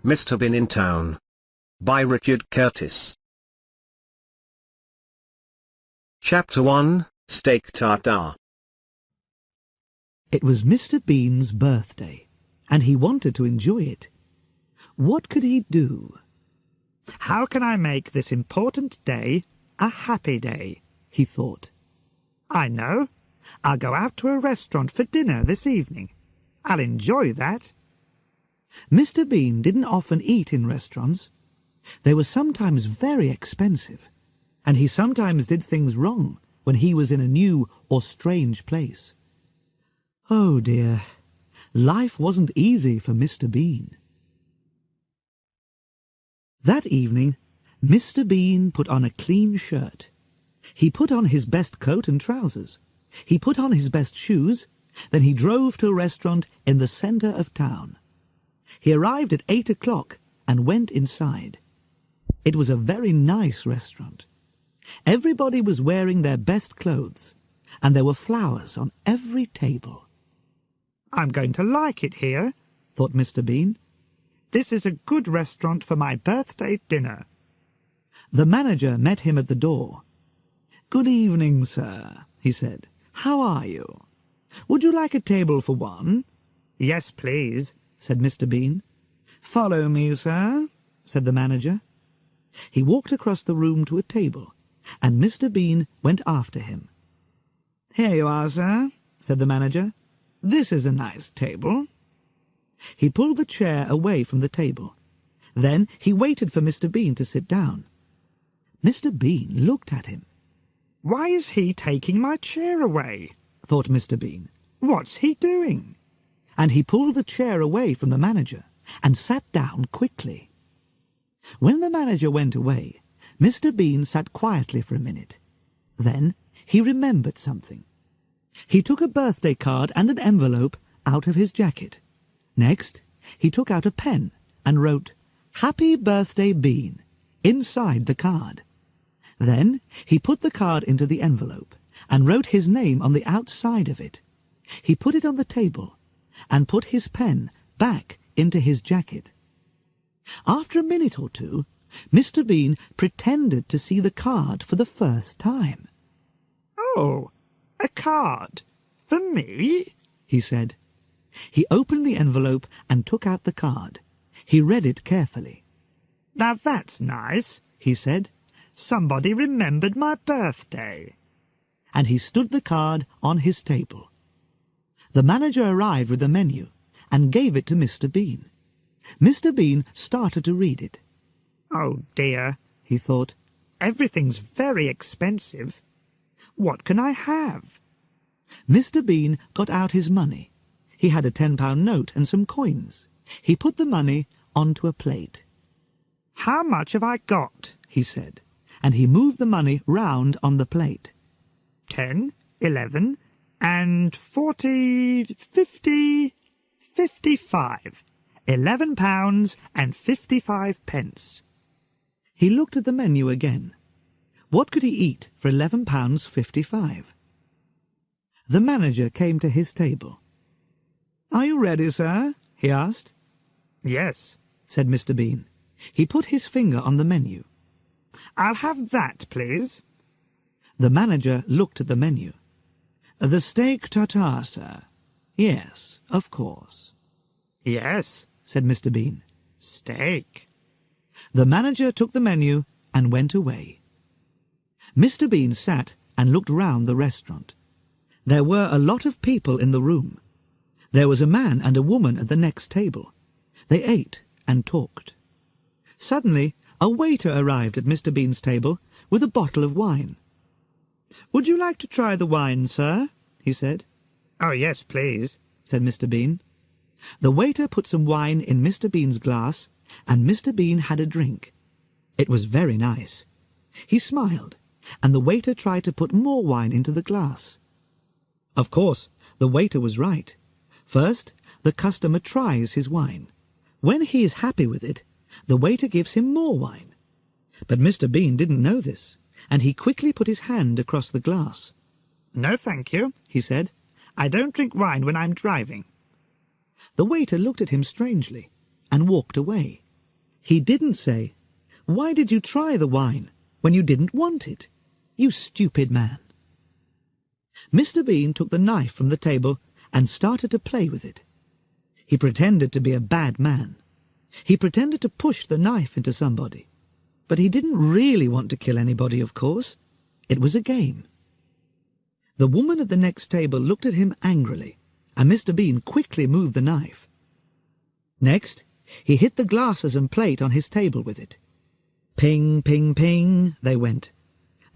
Mr Bean in Town. By Richard Curtis. Chapter 1, Steak Tartare. It was Mr. Bean's birthday, and he wanted to enjoy it. What could he do? How can I make this important day a happy day? He thought. I know. I'll go out to a restaurant for dinner this evening. I'll enjoy that. Mr. Bean didn't often eat in restaurants. They were sometimes very expensive, and he sometimes did things wrong when he was in a new or strange place. Oh dear, life wasn't easy for Mr. Bean. That evening, Mr. Bean put on a clean shirt. He put on his best coat and trousers. He put on his best shoes. Then he drove to a restaurant in the centre of town. He arrived at 8 o'clock and went inside. It was a very nice restaurant. Everybody was wearing their best clothes, and there were flowers on every table. I'm going to like it here, thought Mr. Bean. This is a good restaurant for my birthday dinner. The manager met him at the door. "Good evening, sir," he said. "How are you? Would you like a table for one?" "Yes, please," said Mr. Bean. "Follow me, sir," said the manager. He walked across the room to a table, and Mr. Bean went after him. "Here you are, sir," said the manager. "This is a nice table." He pulled the chair away from the table. Then he waited for Mr. Bean to sit down. Mr. Bean looked at him. "Why is he taking my chair away?" thought Mr. Bean. "What's he doing?" And he pulled the chair away from the manager and sat down quickly. When the manager went away, Mr. Bean sat quietly for a minute. Then he remembered something. He took a birthday card and an envelope out of his jacket. Next, he took out a pen and wrote, "Happy Birthday, Bean," inside the card. Then he put the card into the envelope and wrote his name on the outside of it. He put it on the table and put his pen back into his jacket. After a minute or two, Mr. Bean pretended to see the card for the first time. "Oh, a card? For me?" he said. He opened the envelope and took out the card. He read it carefully. "Now that's nice," he said. "Somebody remembered my birthday." And he stood the card on his table. The manager arrived with the menu and gave it to Mr. Bean. Mr. Bean started to read it. "Oh dear," he thought. "Everything's very expensive. What can I have?" Mr. Bean got out his money. He had a £10 note and some coins. He put the money onto a plate. "How much have I got?" he said, and he moved the money round on the plate. 10, 11, and 40, 50, 55. £11 and 55 pence. He looked at the menu again. What could he eat for £11.55? The manager came to his table. "Are you ready, sir?" he asked. "Yes," said Mr. Bean. He put his finger on the menu. "I'll have that, please." The manager looked at the menu. "The steak tartare, sir." "Yes, of course." "Yes," said Mr. Bean. "Steak." The manager took the menu and went away. Mr. Bean sat and looked round the restaurant. There were a lot of people in the room. There was a man and a woman at the next table. They ate and talked. Suddenly, a waiter arrived at Mr. Bean's table with a bottle of wine. "Would you like to try the wine, sir?" he said. "Oh, yes, please," said Mr. Bean. The waiter put some wine in Mr. Bean's glass, and Mr. Bean had a drink. It was very nice. He smiled, and the waiter tried to put more wine into the glass. Of course, the waiter was right. First, the customer tries his wine. When he is happy with it, the waiter gives him more wine. But Mr. Bean didn't know this, and he quickly put his hand across the glass. "No, thank you," he said. "I don't drink wine when I'm driving." The waiter looked at him strangely and walked away. He didn't say, "Why did you try the wine when you didn't want it? You stupid man." Mr. Bean took the knife from the table and started to play with it. He pretended to be a bad man. He pretended to push the knife into somebody. But he didn't really want to kill anybody, of course. It was a game. The woman at the next table looked at him angrily, and Mr. Bean quickly moved the knife. Next, he hit the glasses and plate on his table with it. Ping, ping, ping, they went.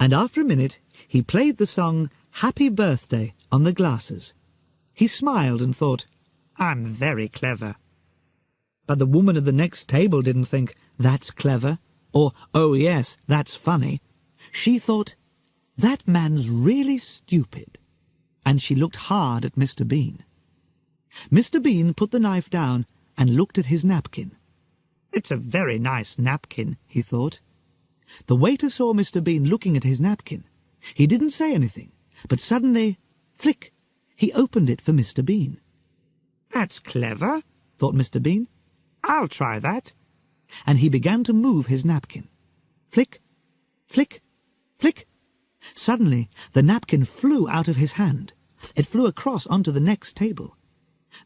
And after a minute, he played the song "Happy Birthday" on the glasses. He smiled and thought, "I'm very clever." But the woman at the next table didn't think, "That's clever," or "Oh yes, that's funny." She thought, "That man's really stupid." And she looked hard at Mr. Bean. Mr. Bean put the knife down and looked at his napkin. "It's a very nice napkin," he thought. The waiter saw Mr. Bean looking at his napkin. He didn't say anything, but suddenly, flick, he opened it for Mr. Bean. "That's clever," thought Mr. Bean. "I'll try that." And he began to move his napkin. Flick, flick, flick. Suddenly, the napkin flew out of his hand. It flew across onto the next table.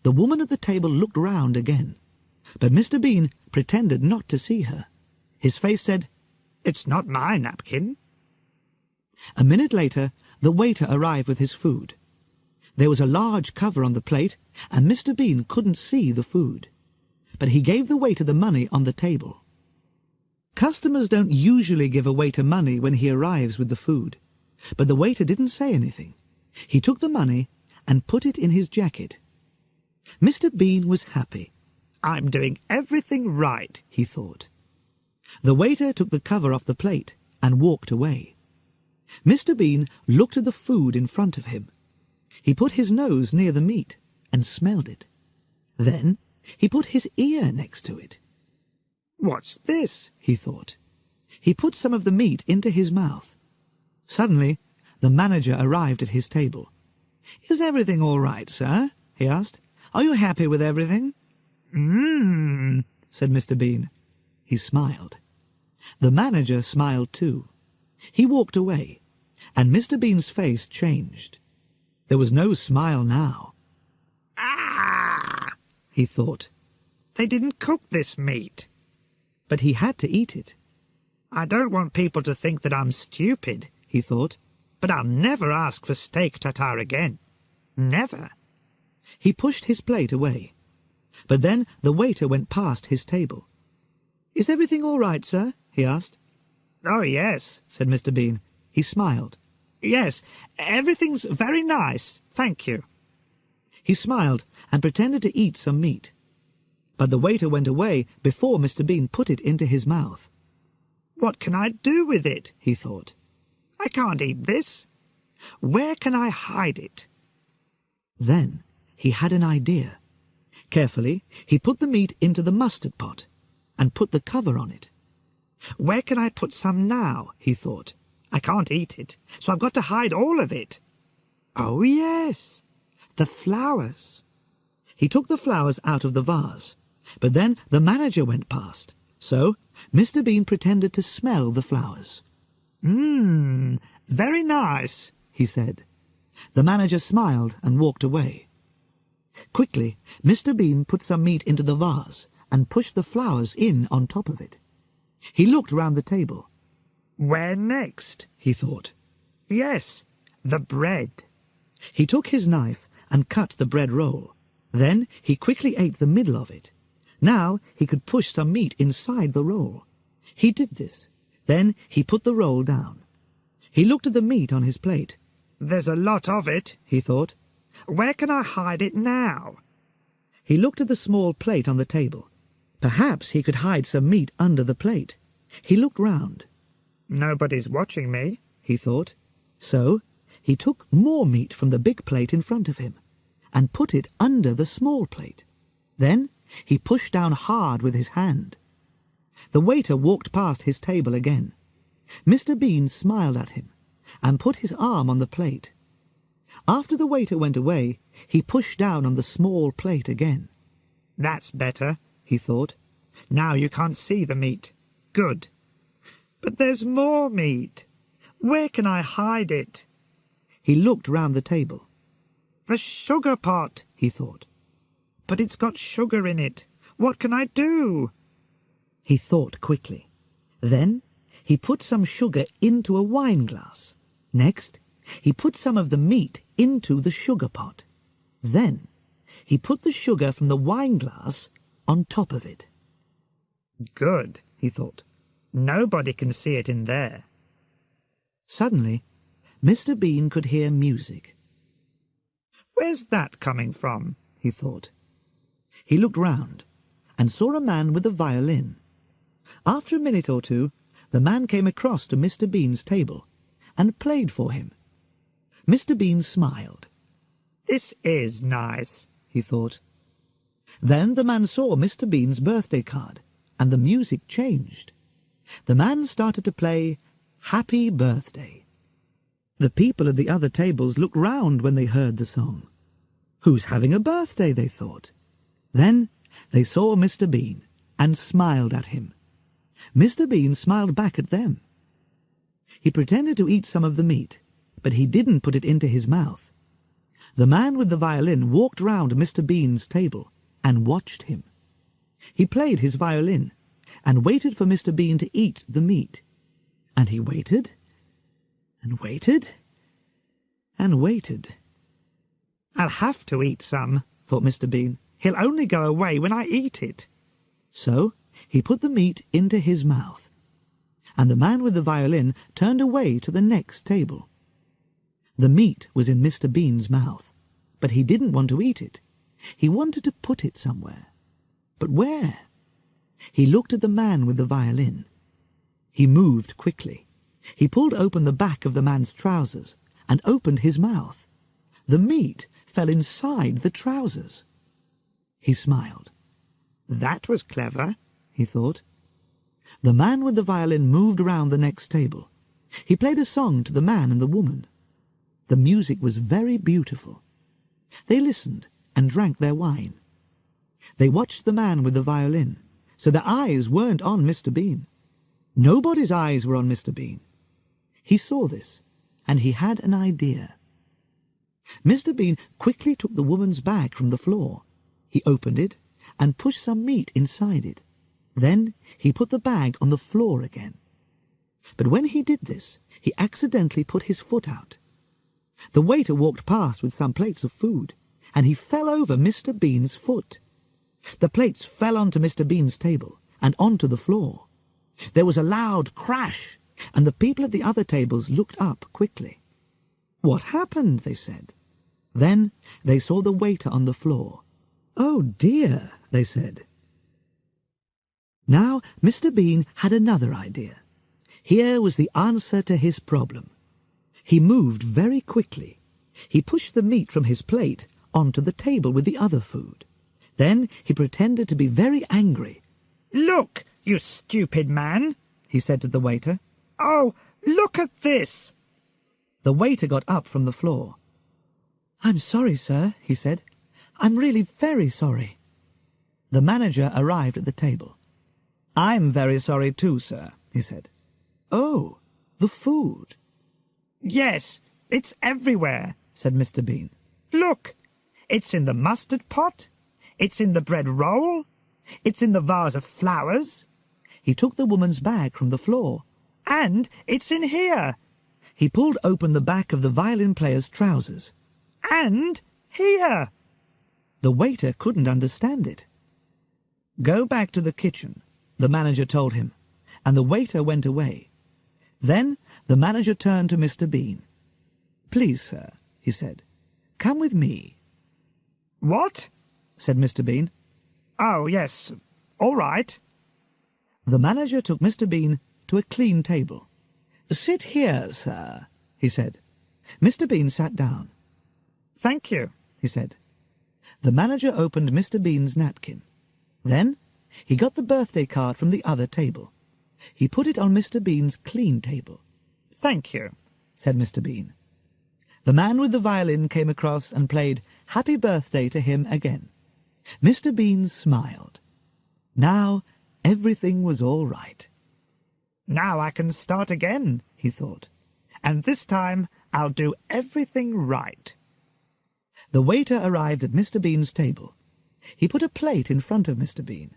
The woman at the table looked round again, but Mr. Bean pretended not to see her. His face said, "It's not my napkin." A minute later, the waiter arrived with his food. There was a large cover on the plate, and Mr. Bean couldn't see the food. But he gave the waiter the money on the table. Customers don't usually give a waiter money when he arrives with the food, but the waiter didn't say anything. He took the money and put it in his jacket. Mr. Bean was happy. "I'm doing everything right," he thought. The waiter took the cover off the plate and walked away. Mr. Bean looked at the food in front of him. He put his nose near the meat and smelled it. Then he put his ear next to it. "What's this?" he thought. He put some of the meat into his mouth. Suddenly, the manager arrived at his table. "Is everything all right, sir?" he asked. "Are you happy with everything?" Said Mr. Bean. He smiled. The manager smiled too. He walked away, and Mr. Bean's face changed. There was no smile now. "Ah!" he thought. "They didn't cook this meat." But he had to eat it. "I don't want people to think that I'm stupid," he thought, "but I'll never ask for steak tartare again. Never." He pushed his plate away. But then the waiter went past his table. "Is everything all right, sir?" he asked. "Oh, yes," said Mr. Bean. He smiled. "Yes, everything's very nice, thank you." He smiled and pretended to eat some meat. But the waiter went away before Mr. Bean put it into his mouth. "What can I do with it?" he thought. "I can't eat this. Where can I hide it?" Then he had an idea. Carefully, he put the meat into the mustard pot and put the cover on it. "Where can I put some now?" he thought. "I can't eat it, so I've got to hide all of it. Oh, yes, the flowers." He took the flowers out of the vase, but then the manager went past, so Mr. Bean pretended to smell the flowers. Very nice," he said. The manager smiled and walked away. Quickly, Mr. Bean put some meat into the vase and pushed the flowers in on top of it. He looked round the table. "Where next?" he thought. "Yes, the bread." He took his knife and cut the bread roll. Then he quickly ate the middle of it. Now he could push some meat inside the roll. He did this. Then he put the roll down. He looked at the meat on his plate. "There's a lot of it," he thought. "Where can I hide it now?" He looked at the small plate on the table. Perhaps he could hide some meat under the plate. He looked round. "Nobody's watching me," he thought. So he took more meat from the big plate in front of him and put it under the small plate. Then he pushed down hard with his hand. The waiter walked past his table again. Mr. Bean smiled at him and put his arm on the plate. After the waiter went away, he pushed down on the small plate again. "That's better," he thought. Now you can't see the meat. Good. But there's more meat. Where can I hide it? He looked round the table. The sugar pot, he thought. But it's got sugar in it. What can I do? He thought quickly. Then he put some sugar into a wine glass. Next, he put some of the meat into the sugar pot. Then he put the sugar from the wine glass on top of it. Good, he thought. Nobody can see it in there. Suddenly, Mr. Bean could hear music. Where's that coming from? He thought. He looked round and saw a man with a violin. After a minute or two, the man came across to Mr. Bean's table and played for him. Mr. Bean smiled. This is nice, he thought. Then the man saw Mr. Bean's birthday card, and the music changed. The man started to play Happy Birthday. The people at the other tables looked round when they heard the song. Who's having a birthday, they thought. Then they saw Mr. Bean and smiled at him. Mr. Bean smiled back at them. He pretended to eat some of the meat, but he didn't put it into his mouth. The man with the violin walked round Mr. Bean's table and watched him. He played his violin and waited for Mr. Bean to eat the meat. And he waited, and waited, and waited. I'll have to eat some, thought Mr. Bean. He'll only go away when I eat it. So he put the meat into his mouth, and the man with the violin turned away to the next table. The meat was in Mr. Bean's mouth, but he didn't want to eat it. He wanted to put it somewhere. But where? He looked at the man with the violin. He moved quickly. He pulled open the back of the man's trousers and opened his mouth. The meat fell inside the trousers. He smiled. That was clever, he thought. The man with the violin moved round the next table. He played a song to the man and the woman. The music was very beautiful. They listened and drank their wine. They watched the man with the violin, so their eyes weren't on Mr. Bean. Nobody's eyes were on Mr. Bean. He saw this, and he had an idea. Mr. Bean quickly took the woman's bag from the floor. He opened it and pushed some meat inside it. Then he put the bag on the floor again. But when he did this, he accidentally put his foot out. The waiter walked past with some plates of food, and he fell over Mr. Bean's foot. The plates fell onto Mr. Bean's table and onto the floor. There was a loud crash, and the people at the other tables looked up quickly. "What happened?" they said. Then they saw the waiter on the floor. "Oh dear," they said. Now Mr. Bean had another idea. Here was the answer to his problem. He moved very quickly. He pushed the meat from his plate onto the table with the other food. Then he pretended to be very angry. "Look, you stupid man," he said to the waiter. "Oh, look at this." The waiter got up from the floor. "I'm sorry, sir," he said. "I'm really very sorry." The manager arrived at the table. "I'm very sorry too, sir," he said. "Oh, the food." "Yes, it's everywhere," said Mr. Bean. "Look, it's in the mustard pot, it's in the bread roll, it's in the vase of flowers." He took the woman's bag from the floor. "And it's in here." He pulled open the back of the violin player's trousers. "And here." The waiter couldn't understand it. "Go back to the kitchen," the manager told him, and the waiter went away. Then the manager turned to Mr. Bean. "Please, sir," he said, "come with me." "What?" said Mr. Bean. "Oh, yes, all right." The manager took Mr. Bean to a clean table. "Sit here, sir," he said. Mr. Bean sat down. "Thank you," he said. The manager opened Mr. Bean's napkin. Then he got the birthday card from the other table. He put it on Mr. Bean's clean table. "Thank you," said Mr. Bean. The man with the violin came across and played Happy Birthday to him again. Mr. Bean smiled. Now everything was all right. Now I can start again, he thought, and this time I'll do everything right. The waiter arrived at Mr. Bean's table. He put a plate in front of Mr. Bean.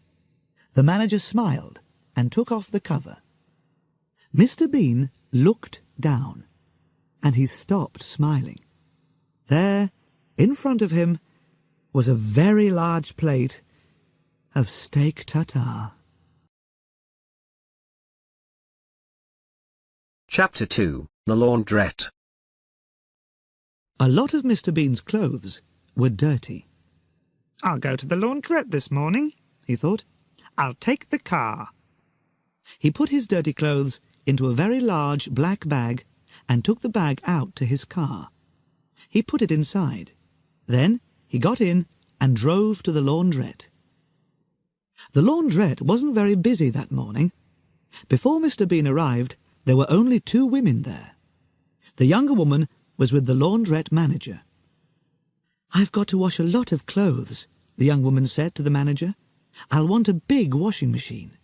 The manager smiled and took off the cover. Mr. Bean looked down, and he stopped smiling. There, in front of him, was a very large plate of steak tartare. Chapter 2, The Laundrette. A lot of Mr. Bean's clothes were dirty. I'll go to the laundrette this morning, he thought. I'll take the car. He put his dirty clothes into a very large black bag and took the bag out to his car. He put it inside. Then he got in and drove to the laundrette. The laundrette wasn't very busy that morning. Before Mr. Bean arrived, there were only 2 women there. The younger woman was with the laundrette manager. "I've got to wash a lot of clothes," the young woman said to the manager. "I'll want a big washing machine."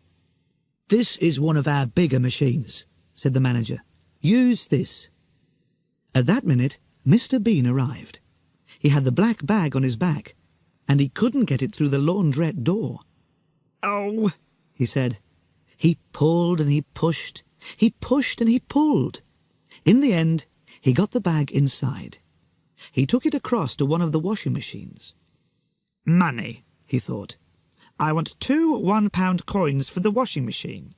"This is one of our bigger machines," said the manager. "Use this." At that minute, Mr. Bean arrived. He had the black bag on his back, and he couldn't get it through the laundrette door. "Oh," he said. He pulled and he pushed. He pushed and he pulled. In the end, he got the bag inside. He took it across to one of the washing machines. "Money," he thought. "I want 2 one-pound coins for the washing machine."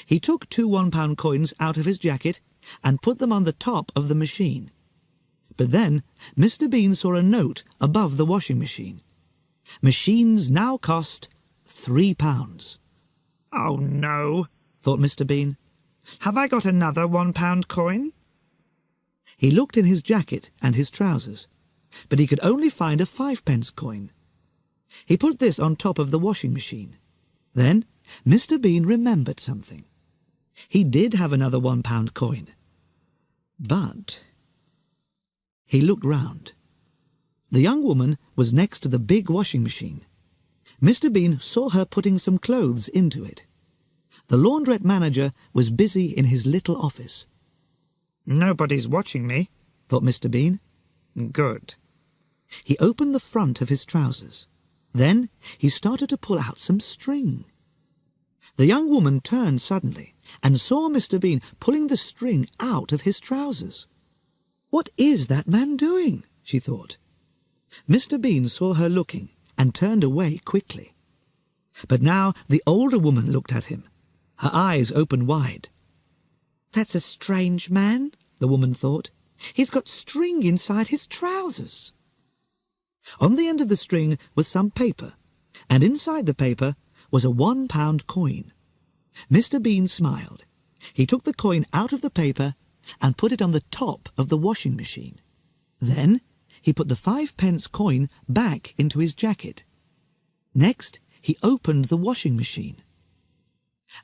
He took 2 one-pound coins out of his jacket and put them on the top of the machine. But then Mr. Bean saw a note above the washing machine. Machines now cost £3. "Oh, no," thought Mr. Bean. "Have I got another 1-pound coin?" He looked in his jacket and his trousers, but he could only find a 5-pence coin. He put this on top of the washing machine. Then Mr. Bean remembered something. He did have another 1-pound coin. But he looked round. The young woman was next to the big washing machine. Mr. Bean saw her putting some clothes into it. The laundrette manager was busy in his little office. "Nobody's watching me," thought Mr. Bean. "Good." He opened the front of his trousers. Then he started to pull out some string. The young woman turned suddenly and saw Mr. Bean pulling the string out of his trousers. "What is that man doing?" she thought. Mr. Bean saw her looking and turned away quickly. But now the older woman looked at him. Her eyes opened wide. "That's a strange man," the woman thought. "He's got string inside his trousers." On the end of the string was some paper, and inside the paper was a 1-pound coin. Mr. Bean smiled. He took the coin out of the paper and put it on the top of the washing machine. Then he put the 5-pence coin back into his jacket. Next, he opened the washing machine.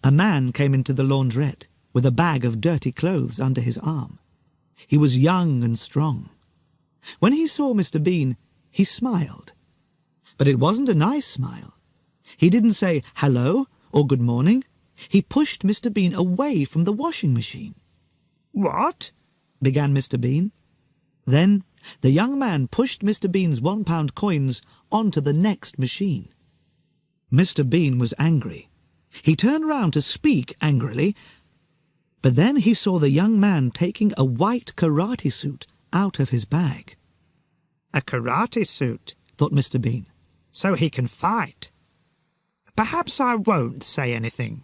A man came into the laundrette with a bag of dirty clothes under his arm. He was young and strong. When he saw Mr. Bean, he smiled. But it wasn't a nice smile. He didn't say hello or good morning. He pushed Mr. Bean away from the washing machine. "What?" began Mr. Bean. Then the young man pushed Mr. Bean's 1-pound coins onto the next machine. Mr. Bean was angry. He turned round to speak angrily, but then he saw the young man taking a white karate suit out of his bag. "A karate suit," thought Mr. Bean. "So he can fight. Perhaps I won't say anything."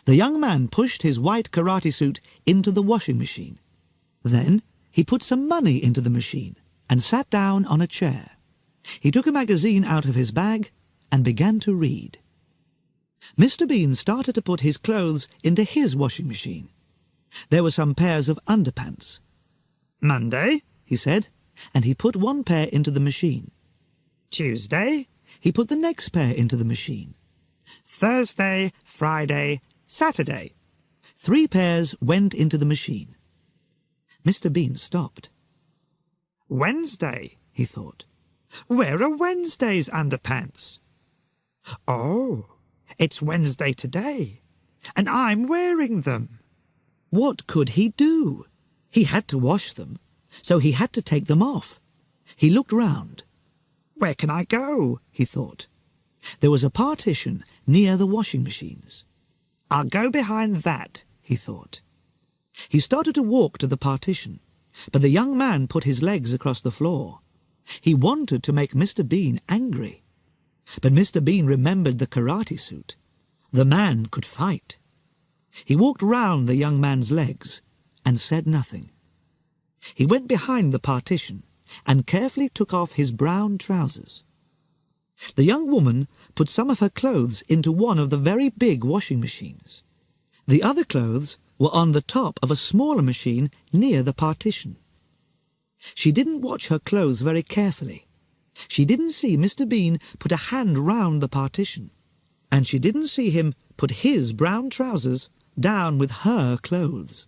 The young man pushed his white karate suit into the washing machine. Then he put some money into the machine and sat down on a chair. He took a magazine out of his bag and began to read. Mr. Bean started to put his clothes into his washing machine. There were some pairs of underpants. "Monday," he said, and he put 1 pair into the machine. "Tuesday," He put the next pair into the machine. "Thursday, Friday, Saturday." 3 pairs went into the machine. Mr. Bean stopped. "Wednesday," he thought. "Where are Wednesday's underpants? Oh, It's Wednesday today, and I'm wearing them. What could he do? He had to wash them, so he had to take them off. He looked round. Where can I go? He thought. There was a partition near the washing machines. I'll go behind that, he thought. He started to walk to the partition, but the young man put his legs across the floor. He wanted to make Mr. Bean angry. But Mr. Bean remembered the karate suit. The man could fight. He walked round the young man's legs and said nothing. He went behind the partition and carefully took off his brown trousers. The young woman put some of her clothes into one of the very big washing machines. The other clothes were on the top of a smaller machine near the partition. She didn't watch her clothes very carefully. She didn't see Mr. Bean put a hand round the partition, and she didn't see him put his brown trousers down with her clothes.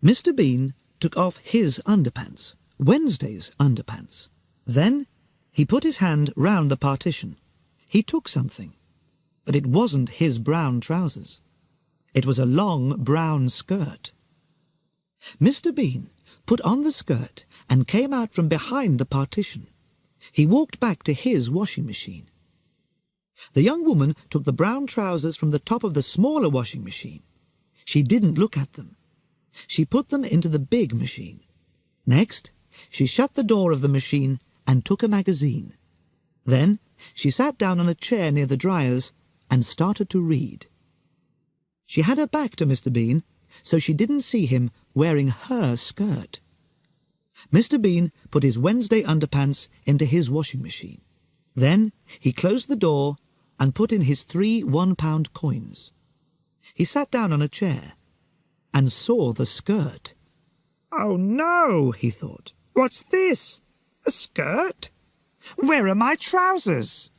Mr. Bean took off his underpants, Wednesday's underpants. Then he put his hand round the partition. He took something, but it wasn't his brown trousers. It was a long brown skirt. Mr. Bean put on the skirt and came out from behind the partition. He walked back to his washing machine. The young woman took the brown trousers from the top of the smaller washing machine. She didn't look at them. She put them into the big machine. Next, she shut the door of the machine and took a magazine. Then she sat down on a chair near the dryers and started to read. She had her back to Mr. Bean, so she didn't see him wearing her skirt. Mr. Bean put his Wednesday underpants into his washing machine. Then he closed the door and put in his 3 one-pound coins. He sat down on a chair and saw the skirt. Oh no, he thought. What's this? A skirt? Where are my trousers?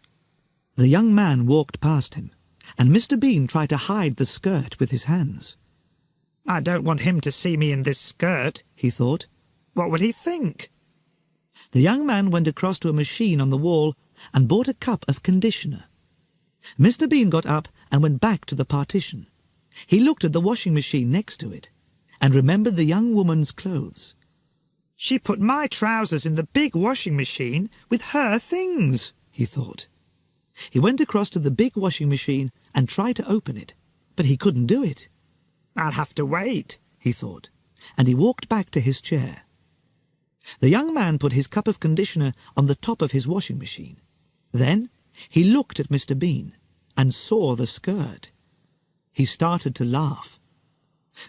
The young man walked past him, and Mr. Bean tried to hide the skirt with his hands. I don't want him to see me in this skirt, he thought. What would he think? The young man went across to a machine on the wall and bought a cup of conditioner. Mr. Bean got up and went back to the partition. He looked at the washing machine next to it and remembered the young woman's clothes. She put my trousers in the big washing machine with her things, he thought. He went across to the big washing machine and tried to open it, but he couldn't do it. I'll have to wait, he thought, and he walked back to his chair. The young man put his cup of conditioner on the top of his washing machine. Then he looked at Mr. Bean and saw the skirt. He started to laugh.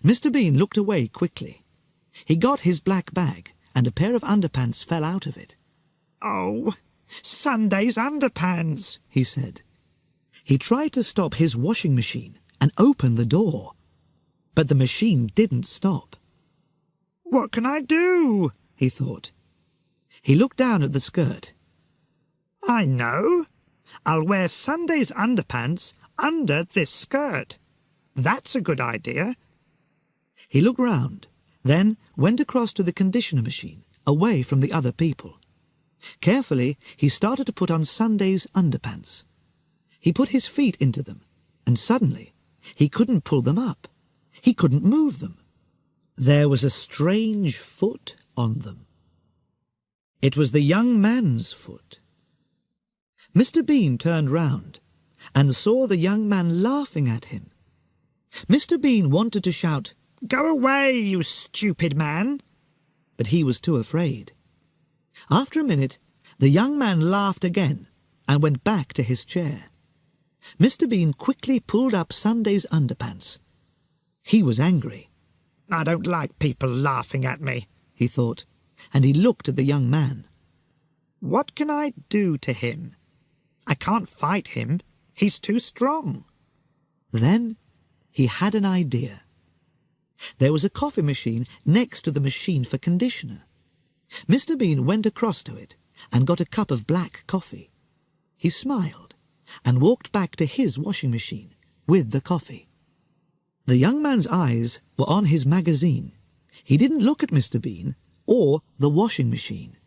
Mr. Bean looked away quickly. He got his black bag, and a pair of underpants fell out of it. Oh, Sunday's underpants, he said. He tried to stop his washing machine and open the door, but the machine didn't stop. What can I do? He thought. He looked down at the skirt. I know. I'll wear Sunday's underpants under this skirt. That's a good idea. He looked round, then went across to the conditioner machine, away from the other people. Carefully, he started to put on Sunday's underpants. He put his feet into them, and suddenly he couldn't pull them up. He couldn't move them. There was a strange foot on them. It was the young man's foot. Mr. Bean turned round and saw the young man laughing at him. Mr. Bean wanted to shout, "Go away, you stupid man!" but he was too afraid. After a minute, the young man laughed again and went back to his chair. Mr. Bean quickly pulled up Sunday's underpants. He was angry. I don't like people laughing at me, he thought, and he looked at the young man. What can I do to him? I can't fight him. He's too strong. Then he had an idea. There was a coffee machine next to the machine for conditioner. Mr. Bean went across to it and got a cup of black coffee. He smiled and walked back to his washing machine with the coffee. The young man's eyes were on his magazine. He didn't look at Mr. Bean or the washing machine.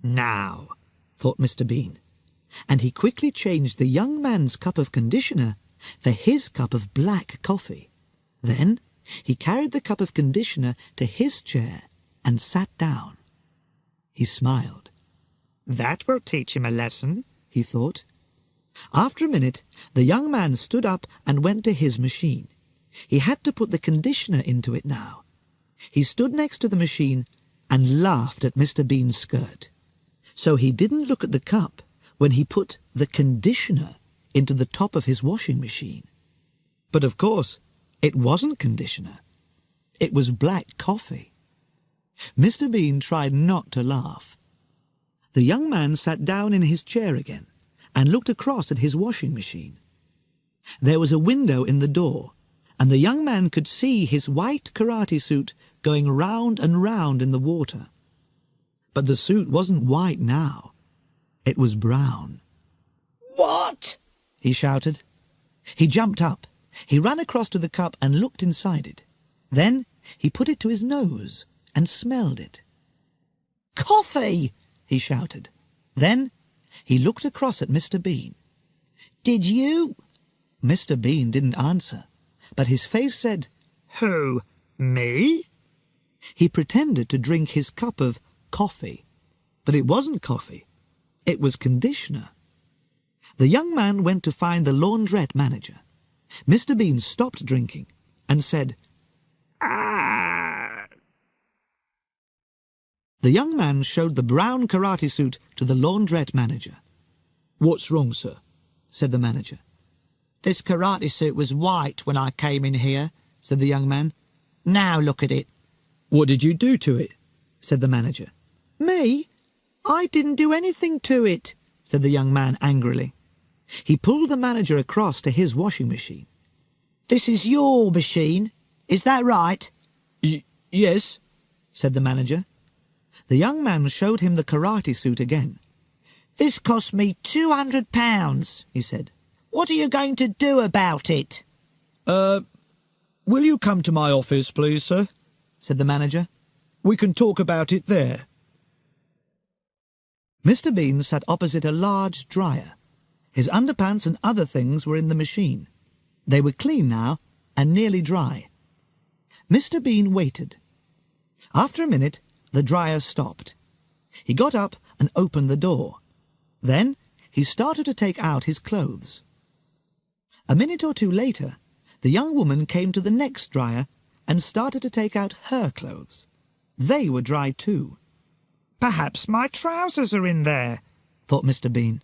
Now, thought Mr. Bean, and he quickly changed the young man's cup of conditioner for his cup of black coffee. Then he carried the cup of conditioner to his chair and sat down. He smiled. That will teach him a lesson, he thought. After a minute, the young man stood up and went to his machine. He had to put the conditioner into it now. He stood next to the machine and laughed at Mr. Bean's skirt. So he didn't look at the cup when he put the conditioner into the top of his washing machine. But of course, it wasn't conditioner. It was black coffee. Mr. Bean tried not to laugh. The young man sat down in his chair again and looked across at his washing machine. There was a window in the door, and the young man could see his white karate suit going round and round in the water. But the suit wasn't white now. It was brown. What? He shouted. He jumped up. He ran across to the cup and looked inside it. Then he put it to his nose and smelled it. Coffee! He shouted. Then he looked across at Mr. Bean. Did you? Mr. Bean didn't answer, but his face said, Who? Me? He pretended to drink his cup of coffee, but it wasn't coffee. It was conditioner. The young man went to find the laundrette manager. Mr. Bean stopped drinking and said, Ah! The young man showed the brown karate suit to the laundrette manager. "What's wrong, sir?" said the manager. This karate suit was white when I came in here, said the young man. Now look at it. "What did you do to it?" said the manager. Me? I didn't do anything to it, said the young man angrily. He pulled the manager across to his washing machine. This is your machine, is that right? Yes, said the manager. The young man showed him the karate suit again. This cost me £200, he said. What are you going to do about it? Will you come to my office, please, sir? Said the manager. We can talk about it there. Mr. Bean sat opposite a large dryer. His underpants and other things were in the machine. They were clean now and nearly dry. Mr. Bean waited. After a minute, the dryer stopped. He got up and opened the door. Then he started to take out his clothes. A minute or two later, the young woman came to the next dryer and started to take out her clothes. They were dry too. Perhaps my trousers are in there, thought Mr. Bean.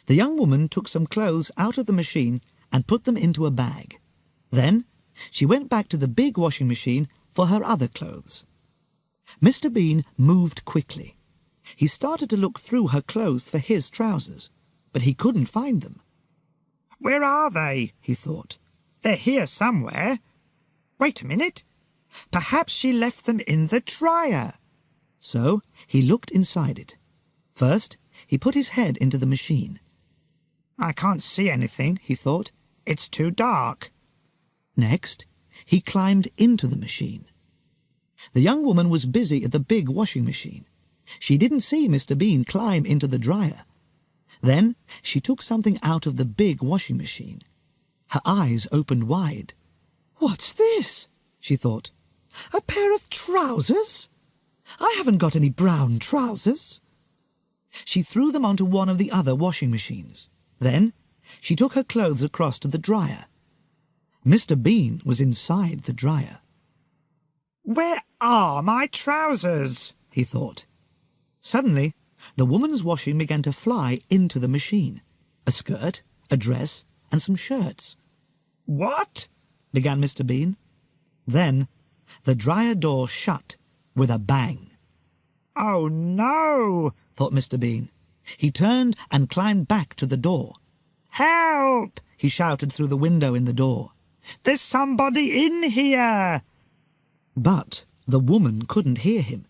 The young woman took some clothes out of the machine and put them into a bag. Then she went back to the big washing machine for her other clothes. Mr. Bean moved quickly. He started to look through her clothes for his trousers, but he couldn't find them. Where are they? He thought. They're here somewhere. Wait a minute. Perhaps she left them in the dryer. So he looked inside it. First, he put his head into the machine. I can't see anything, he thought. It's too dark. Next, he climbed into the machine. The young woman was busy at the big washing machine. She didn't see Mr. Bean climb into the dryer. Then she took something out of the big washing machine. Her eyes opened wide. "What's this?" she thought. "A pair of trousers? I haven't got any brown trousers." She threw them onto one of the other washing machines. Then she took her clothes across to the dryer. Mr. Bean was inside the dryer. Where are my trousers? He thought. Suddenly, the woman's washing began to fly into the machine. A skirt, a dress, and some shirts. What? Began Mr. Bean. Then the dryer door shut with a bang. Oh, no, thought Mr. Bean. He turned and climbed back to the door. Help! He shouted through the window in the door. There's somebody in here! But the woman couldn't hear him.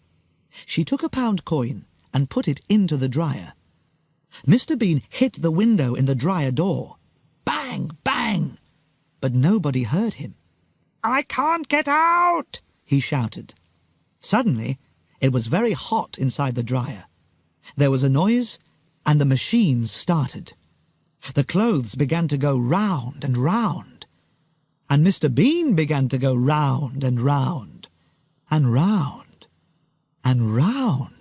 She took a pound coin and put it into the dryer. Mr. Bean hit the window in the dryer door. Bang! Bang! But nobody heard him. I can't get out! He shouted. Suddenly, it was very hot inside the dryer. There was a noise, and the machines started. The clothes began to go round and round, and Mr. Bean began to go round and round, and round and round.